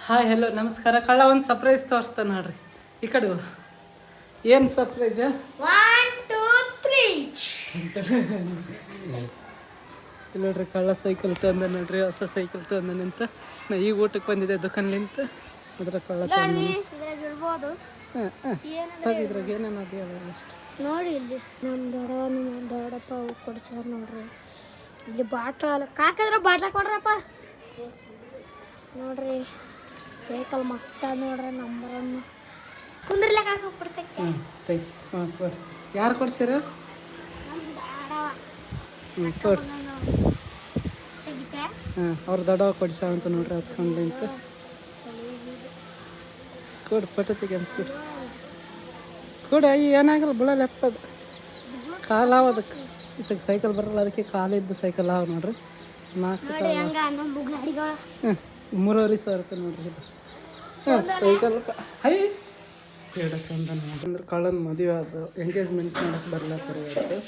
Hi hello ನಮಸ್ಕಾರ. ಕಳ್ಳ ಒಂದು ಸರ್ಪ್ರೈಸ್ ತೋರಿಸ್ತಾನೆ ನೋಡ್ರಿ. ಈ ಕಡೆ ಏನು ಸರ್ಪ್ರೈಸ್? 1 2 3 ಇಲ್ಲ ನೋಡ್ರಿ, ಕಳ್ಳ ಸೈಕಲ್ ತಂದ ನೋಡ್ರಿ, ಹೊಸ ಸೈಕಲ್ ತಂದನಂತ. ನಾ ಈಗ ಊಟಕ್ಕೆ ಬಂದಿದ್ದೆ ದುಕಾನ್ಲಿಂತ. ಅದ್ರ ಕಳ್ಳ ಇರ್ಬೋದು. ತೆಗಿದ್ರಾಗ ಏನೇನು ಅದೇ ಅಷ್ಟು ನೋಡಿ. ಇಲ್ಲಿ ನಮ್ಮ ದೊಡ್ಡಪ್ಪ ಕೊಡ್ಸಾರ ನೋಡ್ರಿ. ಇಲ್ಲಿ ಬಾಟ್ಲ ಕಾಕಂದ್ರೆ ಬಾಟ್ಲ ಕೊಡ್ರಪ್ಪ. ನೋಡ್ರಿ ಸೈಕಲ್ ಮಸ್ತ್ ಅದ ನೋಡ್ರಿ. ನಂಬರನ್ನು ಕುಂದ್ರಲಕ್ಕ ಕೊಡ್ತೈತೆ. ಯಾರು ಕೊಡ್ಸಿರ? ಅವ್ರ ದೊಡ್ಡವ ಕೊಡ್ಸಾವ ಅಂತ ನೋಡ್ರಿ. ಹತ್ಕೊಂಡ್ಲಿಂತ ಕೊಡು ಪಟ್ಟತಿಗೆ ಅಂತ ಕೊಡು. ಕೊಡು. ಏನಾಗಲ್ಲ, ಬಿಡಲ್ಲ. ಎಪ್ಪದು ಕಾಲು ಅವ ಅದಕ್ಕೆ. ಇದಕ್ಕೆ ಸೈಕಲ್ ಬರಲ್ಲ, ಅದಕ್ಕೆ ಕಾಲಿದ್ದು ಸೈಕಲ್ ಅವ ನೋಡ್ರಿ. 3,500 ರೂಪಾಯಿ ನೋಡ್ರಿ ಇದು ಸೈಕಲ್. ಹೈ ಹೇಳಕ್ಕಂತ ನೋಡ್ರಿ. ಕಳ್ಳನ ಮದುವೆ ಅದು ಎಂಗೇಜ್ಮೆಂಟ್ ಮಾಡಕ್ಕೆ ಬರ್ಲತ್ತಾರೆ ಇವತ್ತು.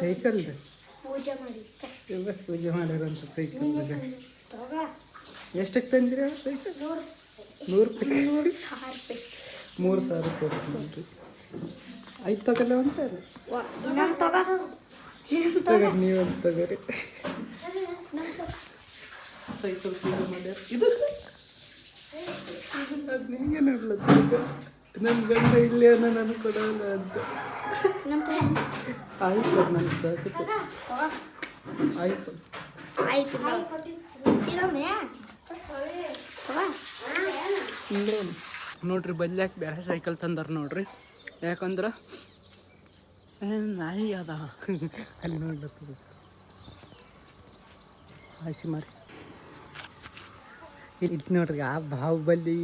ಸೈಕಲ್ ಇವತ್ತು ಪೂಜೆ ಮಾಡಿರೋಂಥ ಸೈಕಲ್. ಎಷ್ಟಕ್ಕೆ ತಂದಿರಿ ಸೈಕಲ್? 100 ರೂಪಾಯಿ. 3,000 ರೂಪಾಯಿ ನೋಡ್ರಿ. 5 ತಗೊಲ್ಲ ಅಂತಾರೆ. ನೀವಂತ ತಗೋರಿ. ಸೈಕಲ್ ಪೂಜೆ ಮಾಡ್ಯಾರ. ಇದು ಅದು ನಿಮಗೆ ನೋಡ್ಲತ್ತ. ನನ್ನ ಗಂಡ ಇಲ್ಲಿ ಅನ್ನೋ ನನಗೆ ಕೊಡೋಲ್ಲ ಅಂತ. ಆಯ್ತು ನನಗೆ ಸಾಕು. ಆಯ್ತು ನೋಡ್ರಿ. ಬಲ್ಯಾಕ ಬೇರೆ ಸೈಕಲ್ ತಂದಾರ ನೋಡ್ರಿ. ಯಾಕಂದ್ರೆ ನಾಯಿ ಅದ ಅಲ್ಲಿ ನೋಡ್ಲತ್ತದ. ಆಯ್ಸಿ ಮಾರಿ ಇದು ನೋಡ್ರಿ. ಆ ಬಾಹುಬಲಿ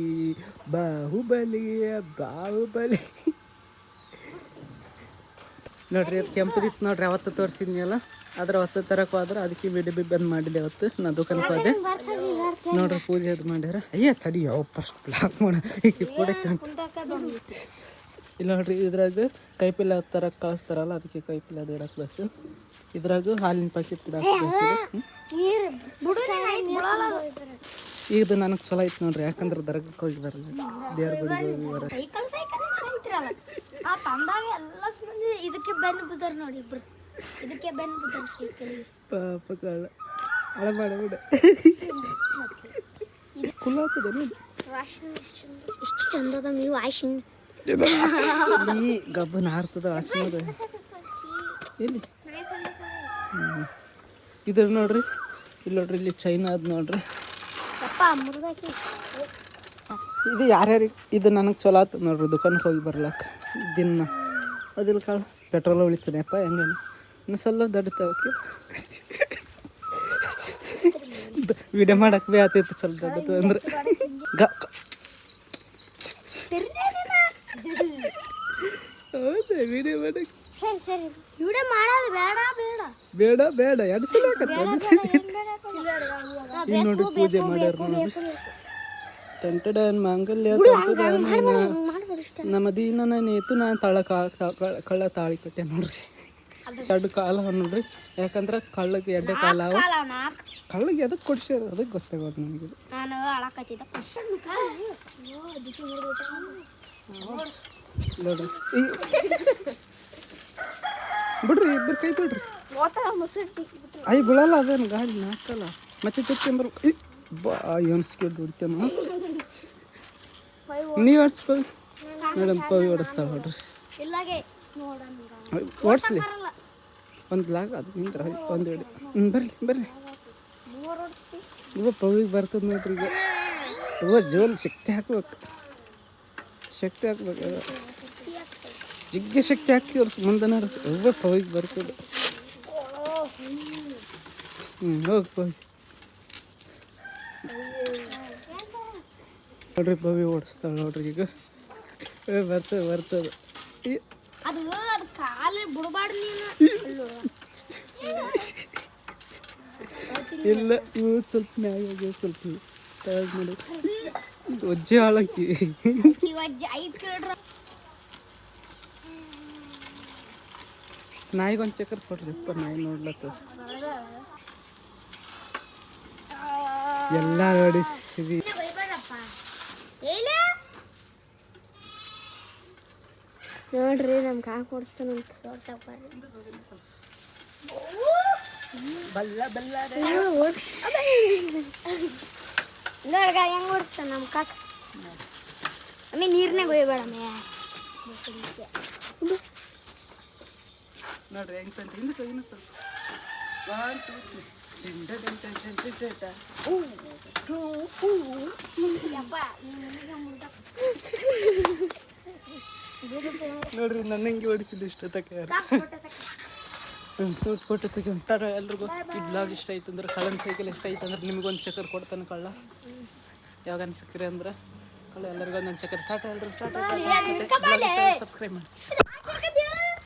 ನೋಡ್ರಿ. ಅದು ಕೆಂಪದಿತ್ತು ನೋಡ್ರಿ. ಅವತ್ತು ತೋರಿಸಿದ್ನಲ್ಲ, ಅದ್ರ ಹೊಸ ತರಕ್ಕೆ ಹೋದ್ರೆ ಅದಕ್ಕೆ ವಿಡಿಯೋ ಬಂದ್ ಮಾಡಿದೆ. ಅವತ್ತು ನಾ ದುಕಾನಕ್ಕೆ ಹೋದೆ ನೋಡ್ರಿ. ಪೂಜೆ ಅದು ಮಾಡ್ಯಾರ. ತಡಿ ಫಸ್ಟ್ ಬ್ಲಾಕ್ ಮಾಡ ಕೂಡ. ಇಲ್ಲ ನೋಡ್ರಿ, ಇದ್ರಾಗ ಕೈಪಿಲ್ಲ ತರಕ್ಕೆ ಕಳಿಸ್ತಾರಲ್ಲ, ಅದಕ್ಕೆ ಕೈಪಿಲ್ಲ ಅದು ಇಡಕ್ಕೆ ಬಸ್. ಇದ್ರಾಗ ಹಾಲಿನ ಪ್ಯಾಕೆಟ್ ಇಡಕ್ಕೆ. ಇದು ನನಗೆ ಚಲೋ ಐತೆ ನೋಡ್ರಿ. ಯಾಕಂದ್ರೆ ದರ್ಗಕ್ಕೆ ಹೋಗಿ ಬರಲ್ಲ, ದೇವ್ರ ಗುಡಿಗೆ ಹೋಗಿ ಬರ. ಪಾಪ ಕಳ್ಳ ಅಳ ಮಾಡಬಿಡ. ಕುಲ್ಲ ಆಗ್ತದೆ ನೋಡಿ. ಎಷ್ಟು ಚಂದದ ನೀವು ವಾಷಿಂಗ್ ಈ ಗಬ್ಬನ ಹಾರ್ತದ ವಾಸನದ. ಎಲ್ಲಿ ಇದ್ರ ನೋಡ್ರಿ. ಇಲ್ಲಿ ನೋಡ್ರಿ, ಇಲ್ಲಿ ಚೈನಾ ಅದ್ ನೋಡ್ರಿ. ಇದು ಯಾರ್ಯಾರಿಗೆ ಇದು ನನಗೆ ಚಲೋ ಆಯ್ತು ನೋಡ್ರಿ. ದುಕಾನಕ್ಕೆ ಹೋಗಿ ಬರ್ಲಕ್ಕ ದಿನ ಅದಿಲ್ಲ ಕಾಳು ಪೆಟ್ರೋಲ್ ಉಳಿತಾನೆಪ್ಪ. ಹೆಂಗೇನು ಇನ್ನೊಂದ್ಸಲ ದೊಡ್ಡತವಕ್ಕೆ ವಿಡಿಯೋ ಮಾಡಕ್ಕೆ ಭೀ ಆತೈತಿ ಸ್ವಲ್ಪ ದೊಡ್ಡದು ಅಂದ್ರೆ. ಹೌದಾ ವಿಡಿಯೋ ಮಾಡಕ್ಕೆ? ಸರಿ ವಿಡಿಯೋ ಮಾಡೋದು ಬೇಡ ಬೇಡ. ಈಗ ನೋಡ್ರಿ ಪೂಜೆ ಮಾಡ್ಯಾರ ನೋಡ್ರಿ. ಟಂಟಡನ್ ಮಾಂಗಲ್ಯ ನಮ್ಮ ದೀನನ ನೇತು ನಾನು ಕಳ್ಳ ತಾಳಿ ಕಟ್ಟೆ ನೋಡ್ರಿ. 2 ಕಾಲ ನೋಡ್ರಿ. ಯಾಕಂದ್ರೆ ಕಳ್ಳಗೆ 2 ಕಾಲ ಅವ. ಕಳ್ಳಗೆ ಎದಕ್ಕೆ ಕೊಡ್ಸ್ಯಾರ ಅದಕ್ಕೆ ಗೊತ್ತಾಗೋದು ನನಗೆ. ನೋಡ್ರಿ ಬಿಡ್ರಿ, ಇಬ್ಬರು ಕೈ ಬಿಡ್ರಿ. ಬಿಡಲ್ಲ, ಅದೇನು ಗಾಳಿ ಹಾಕಲ್ಲ. ಮತ್ತೆ ಚುಚ್ಚಂಬರ್ ಎನ್ಸ್ಕೊಂಡು ಹೊಡಿತೇನ. ನೀವು ಆಡ್ಸ್ಕೊ ಮೇಡಮ್. ಪವಿ ಓಡಿಸ್ತಾಳೆ ನೋಡ್ರಿ. ಓಡಿಸ್ಲಿ ಒಂದು ಲಾಗ್ ಅದು ನಿಂತ್ರ ಒಂದು ಹಿಡಿ. ಬರ್ರಿ. ಪವಿಗೆ ಬರ್ತದೆ ನೋಡ್ರಿ. ಈಗ ಜೋಲ್ ಶಕ್ತಿ ಹಾಕ್ಬೇಕು. ಜಿಗ್ಗೆ ಶಕ್ತಿ ಹಾಕಿ ಅವ್ರ ಮುಂದೆ ಪವಿಗೆ ಬರ್ತದೆ. ಹೋಗಿ ಪವಿ ನೋಡ್ರಿ. ಪವಿ ಓಡಿಸ್ತಾಳೆ ನೋಡ್ರಿ. ಈಗ ಬರ್ತದೆ. ಇಲ್ಲ ಸ್ವಲ್ಪ ಮ್ಯಾಗ ಸ್ವಲ್ಪ ತಯಾರು ಮಾಡಿ ಒಜ್ಜೆ ಹಾಳಾಕಿ. ನಾಯಿಗೊಂದು ಚಕ್ಕರ್ ಕೊಡ್ರಿಪ್ಪ. ನಾಯಿ ನೋಡ್ಲತ್ತ ಎಲ್ಲ ಓಡಿಸಿದ್ವಿ. ನೋಡ್ರಿ ನಮ್ ಕಾಕ ಓಡಿಸ್ತಾನಂತ ಬಲ್ಲ ಬಲ್ಲ ನೋಡ್ಗ ಹೆಂಗ್ ಓಡಿಸ್ತಾನ ನಮ್ ಕಾಕ. ಆಮೇಲೆ ನೀರ್ನಾಗ ಒಯ್ಬೇಡ ನೋಡ್ರಿ ಹೆಂಗ್ ತಂತ ಹಿಂದಕ್ಕೆ ಹೋಗಿ ಇನ್ನೂ ಸ್ವಲ್ಪ 1 2 3 ನೋಡ್ರಿ ನನ್ನ ಹೆಂಗೆ ಓಡಿಸಿದ್ದು ಇಷ್ಟ ತಕ ಫೋಟೋ ತೆಗಿತಾರೆ ಎಲ್ರಿಗೂ. ಈ ಬ್ಲಾಗ್ ಇಷ್ಟ ಆಯ್ತು ಅಂದ್ರೆ ಕಳ್ಳನ ಸೈಕಲ್ ಇಷ್ಟ ಆಯ್ತು ಅಂದ್ರೆ ನಿಮ್ಗೊಂದು ಚಕ್ಕರ್ ಕೊಡ್ತಾನೆ ಕಳ್ಳ. ಯಾವಾಗ ಸಿಕ್ಕ್ರಿ ಅಂದ್ರೆ ಕಳ್ಳ ಎಲ್ಲರಿಗೂ ಒಂದೊಂದು ಚಕ್ಕರ್. ಟಾಟಾ ಎಲ್ರಿಗೂ ಟಾಟಾ. ಸಬ್ಸ್ಕ್ರೈಬ್ ಮಾಡಿ.